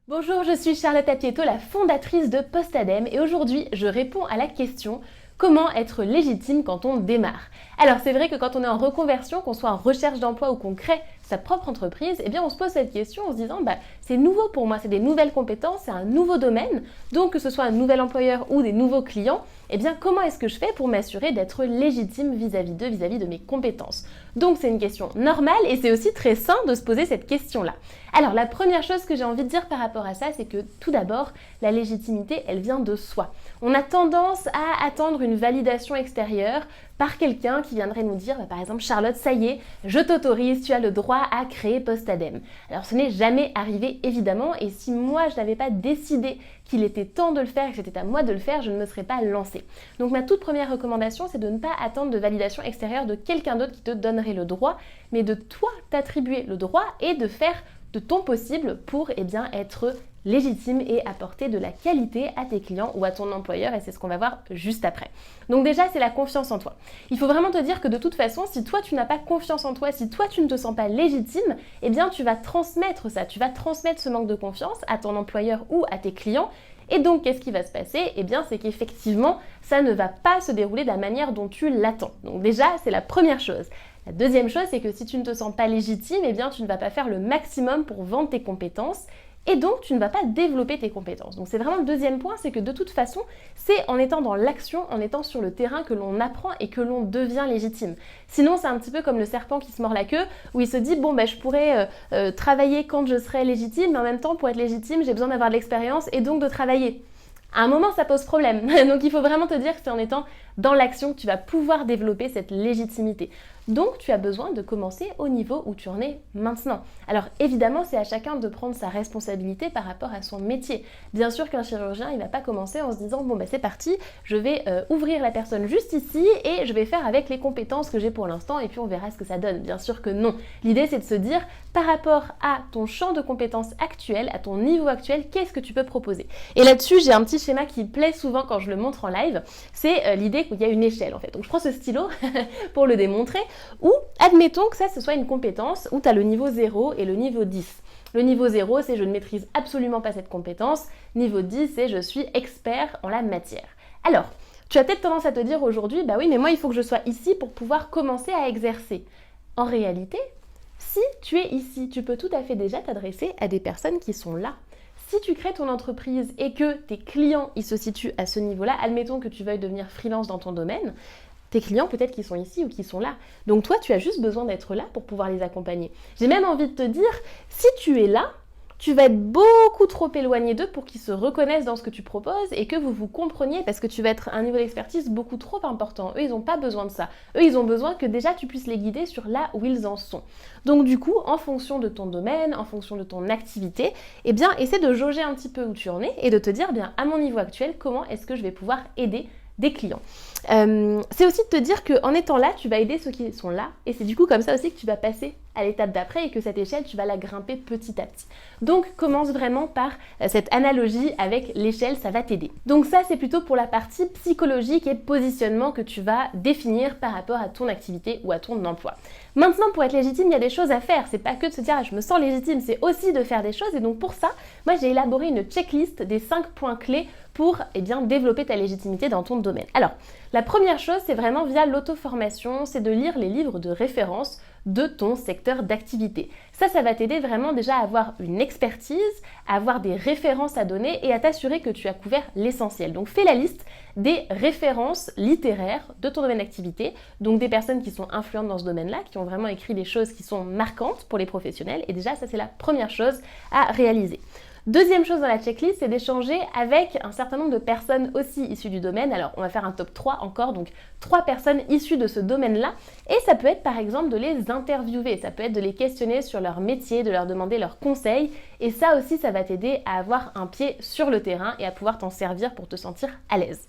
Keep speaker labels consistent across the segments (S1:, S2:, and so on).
S1: Bonjour, je suis Charlotte Apieto, la fondatrice de Postadem et aujourd'hui je réponds à la question comment être légitime quand on démarre. Alors c'est vrai que quand on est en reconversion, qu'on soit en recherche d'emploi ou qu'on crée sa propre entreprise, eh bien on se pose cette question en se disant c'est nouveau pour moi, c'est des nouvelles compétences, c'est un nouveau domaine, donc que ce soit un nouvel employeur ou des nouveaux clients, eh bien comment est-ce que je fais pour m'assurer d'être légitime vis-à-vis d'eux, vis-à-vis de mes compétences. Donc c'est une question normale et c'est aussi très sain de se poser cette question-là. Alors la première chose que j'ai envie de dire par rapport à ça, c'est que tout d'abord, la légitimité, elle vient de soi. On a tendance à attendre une validation extérieure par quelqu'un qui viendrait nous dire, par exemple, Charlotte, ça y est, je t'autorise, tu as le droit à créer Postadem. Alors ce n'est jamais arrivé évidemment, et si moi je n'avais pas décidé qu'il était temps de le faire et que c'était à moi de le faire, je ne me serais pas lancée. Donc ma toute première recommandation, c'est de ne pas attendre de validation extérieure de quelqu'un d'autre qui te donnerait le droit, mais de toi t'attribuer le droit et de faire de ton possible pour être légitime et apporter de la qualité à tes clients ou à ton employeur, et c'est ce qu'on va voir juste après. Donc déjà, c'est la confiance en toi. Il faut vraiment te dire que de toute façon, si toi tu n'as pas confiance en toi, si toi tu ne te sens pas légitime, eh bien tu vas transmettre ça, tu vas transmettre ce manque de confiance à ton employeur ou à tes clients. Et donc, qu'est-ce qui va se passer? Eh bien, c'est qu'effectivement, ça ne va pas se dérouler de la manière dont tu l'attends. Donc déjà, c'est la première chose. La deuxième chose, c'est que si tu ne te sens pas légitime, eh bien, tu ne vas pas faire le maximum pour vendre tes compétences. Et donc, tu ne vas pas développer tes compétences. Donc, c'est vraiment le deuxième point, c'est que de toute façon, c'est en étant dans l'action, en étant sur le terrain que l'on apprend et que l'on devient légitime. Sinon, c'est un petit peu comme le serpent qui se mord la queue, où il se dit, je pourrais travailler quand je serai légitime, mais en même temps, pour être légitime, j'ai besoin d'avoir de l'expérience et donc de travailler. À un moment, ça pose problème. Donc, il faut vraiment te dire que c'est en étant dans l'action que tu vas pouvoir développer cette légitimité. Donc, tu as besoin de commencer au niveau où tu en es maintenant. Alors, évidemment, c'est à chacun de prendre sa responsabilité par rapport à son métier. Bien sûr qu'un chirurgien, il ne va pas commencer en se disant « c'est parti, je vais ouvrir la personne juste ici et je vais faire avec les compétences que j'ai pour l'instant et puis on verra ce que ça donne. » Bien sûr que non. L'idée, c'est de se dire par rapport à ton champ de compétences actuel, à ton niveau actuel, qu'est-ce que tu peux proposer. Et là-dessus, j'ai un petit schéma qui plaît souvent quand je le montre en live. C'est l'idée qu'il y a une échelle en fait. Donc, je prends ce stylo pour le démontrer. Ou admettons que ça ce soit une compétence où tu as le niveau 0 et le niveau 10. Le niveau 0, c'est je ne maîtrise absolument pas cette compétence. Niveau 10, c'est je suis expert en la matière. Alors, tu as peut-être tendance à te dire aujourd'hui, oui, mais moi il faut que je sois ici pour pouvoir commencer à exercer. En réalité, si tu es ici, tu peux tout à fait déjà t'adresser à des personnes qui sont là. Si tu crées ton entreprise et que tes clients ils se situent à ce niveau-là, admettons que tu veuilles devenir freelance dans ton domaine, tes clients peut-être qu'ils sont ici ou qu'ils sont là. Donc toi, tu as juste besoin d'être là pour pouvoir les accompagner. J'ai même envie de te dire, si tu es là, tu vas être beaucoup trop éloigné d'eux pour qu'ils se reconnaissent dans ce que tu proposes et que vous vous compreniez parce que tu vas être à un niveau d'expertise beaucoup trop important. Eux, ils n'ont pas besoin de ça. Eux, ils ont besoin que déjà tu puisses les guider sur là où ils en sont. Donc du coup, en fonction de ton domaine, en fonction de ton activité, essaie de jauger un petit peu où tu en es et de te dire, à mon niveau actuel, comment est-ce que je vais pouvoir aider des clients. C'est aussi de te dire qu'en étant là, tu vas aider ceux qui sont là et c'est du coup comme ça aussi que tu vas passer à l'étape d'après et que cette échelle, tu vas la grimper petit à petit. Donc, commence vraiment par cette analogie avec l'échelle, ça va t'aider. Donc ça, c'est plutôt pour la partie psychologique et positionnement que tu vas définir par rapport à ton activité ou à ton emploi. Maintenant, pour être légitime, il y a des choses à faire. C'est pas que de se dire je me sens légitime, c'est aussi de faire des choses. Et donc pour ça, moi j'ai élaboré une checklist des 5 points clés pour développer ta légitimité dans ton domaine. Alors, la première chose, c'est vraiment via l'auto-formation, c'est de lire les livres de référence de ton secteur d'activité. Ça va t'aider vraiment déjà à avoir une expertise, à avoir des références à donner et à t'assurer que tu as couvert l'essentiel. Donc fais la liste des références littéraires de ton domaine d'activité, donc des personnes qui sont influentes dans ce domaine-là, qui ont vraiment écrit des choses qui sont marquantes pour les professionnels. Et déjà, ça c'est la première chose à réaliser. Deuxième chose dans la checklist, c'est d'échanger avec un certain nombre de personnes aussi issues du domaine. Alors, on va faire un top 3 encore, donc 3 personnes issues de ce domaine-là. Et ça peut être par exemple de les interviewer, ça peut être de les questionner sur leur métier, de leur demander leurs conseils. Et ça aussi, ça va t'aider à avoir un pied sur le terrain et à pouvoir t'en servir pour te sentir à l'aise.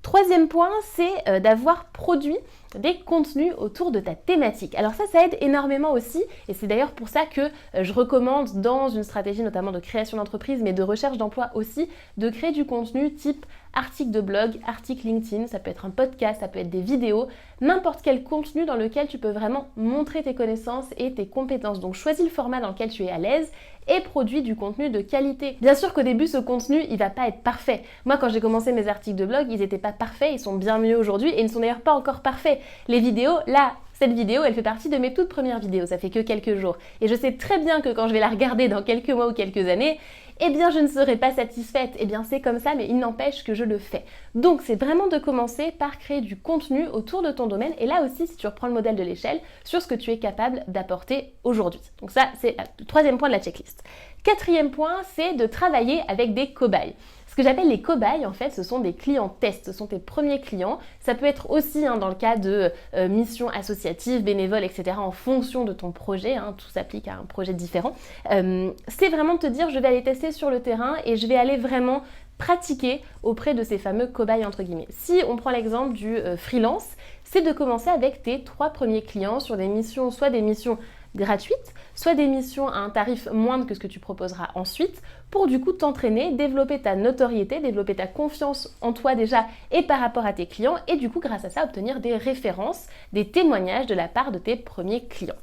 S1: Troisième point, c'est d'avoir produit des contenus autour de ta thématique. Alors ça aide énormément aussi, et c'est d'ailleurs pour ça que je recommande dans une stratégie notamment de création d'entreprise, mais de recherche d'emploi aussi, de créer du contenu type article de blog, article LinkedIn, ça peut être un podcast, ça peut être des vidéos, n'importe quel contenu dans lequel tu peux vraiment montrer tes connaissances et tes compétences. Donc choisis le format dans lequel tu es à l'aise et produis du contenu de qualité. Bien sûr qu'au début, ce contenu, il va pas être parfait. Moi, quand j'ai commencé mes articles de blog, ils n'étaient pas parfaits, ils sont bien mieux aujourd'hui et ils ne sont d'ailleurs pas encore parfaits. Les vidéos, là, cette vidéo, elle fait partie de mes toutes premières vidéos, ça fait que quelques jours. Et je sais très bien que quand je vais la regarder dans quelques mois ou quelques années, eh bien je ne serai pas satisfaite. Eh bien c'est comme ça, mais il n'empêche que je le fais. Donc c'est vraiment de commencer par créer du contenu autour de ton domaine. Et là aussi, si tu reprends le modèle de l'échelle, sur ce que tu es capable d'apporter aujourd'hui. Donc ça, c'est le troisième point de la checklist. Quatrième point, c'est de travailler avec des cobayes. Ce que j'appelle les cobayes, en fait, ce sont des clients tests, ce sont tes premiers clients. Ça peut être aussi dans le cas de missions associatives, bénévoles, etc. en fonction de ton projet, tout s'applique à un projet différent. C'est vraiment de te dire, je vais aller tester sur le terrain et je vais aller vraiment pratiquer auprès de ces fameux cobayes entre guillemets. Si on prend l'exemple du freelance, c'est de commencer avec tes 3 premiers clients sur des missions, soit des missions gratuites, soit des missions à un tarif moindre que ce que tu proposeras ensuite, pour du coup t'entraîner, développer ta notoriété, développer ta confiance en toi déjà et par rapport à tes clients, et du coup grâce à ça obtenir des références, des témoignages de la part de tes premiers clients.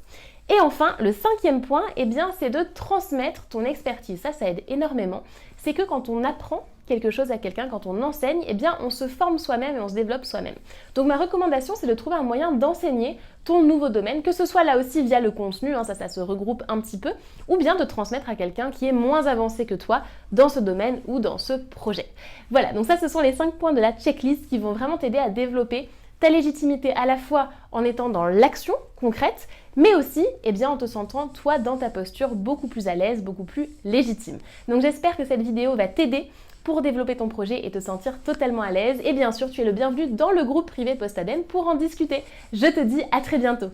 S1: Et enfin, le 5e point, c'est de transmettre ton expertise. Ça aide énormément. C'est que quand on apprend quelque chose à quelqu'un, quand on enseigne, on se forme soi-même et on se développe soi-même. Donc ma recommandation, c'est de trouver un moyen d'enseigner ton nouveau domaine, que ce soit là aussi via le contenu, ça se regroupe un petit peu, ou bien de transmettre à quelqu'un qui est moins avancé que toi dans ce domaine ou dans ce projet. Voilà, donc ça, ce sont les 5 points de la checklist qui vont vraiment t'aider à développer ta légitimité à la fois en étant dans l'action concrète, mais aussi en te sentant toi dans ta posture beaucoup plus à l'aise, beaucoup plus légitime. Donc j'espère que cette vidéo va t'aider pour développer ton projet et te sentir totalement à l'aise. Et bien sûr, tu es le bienvenu dans le groupe privé Postadem pour en discuter. Je te dis à très bientôt.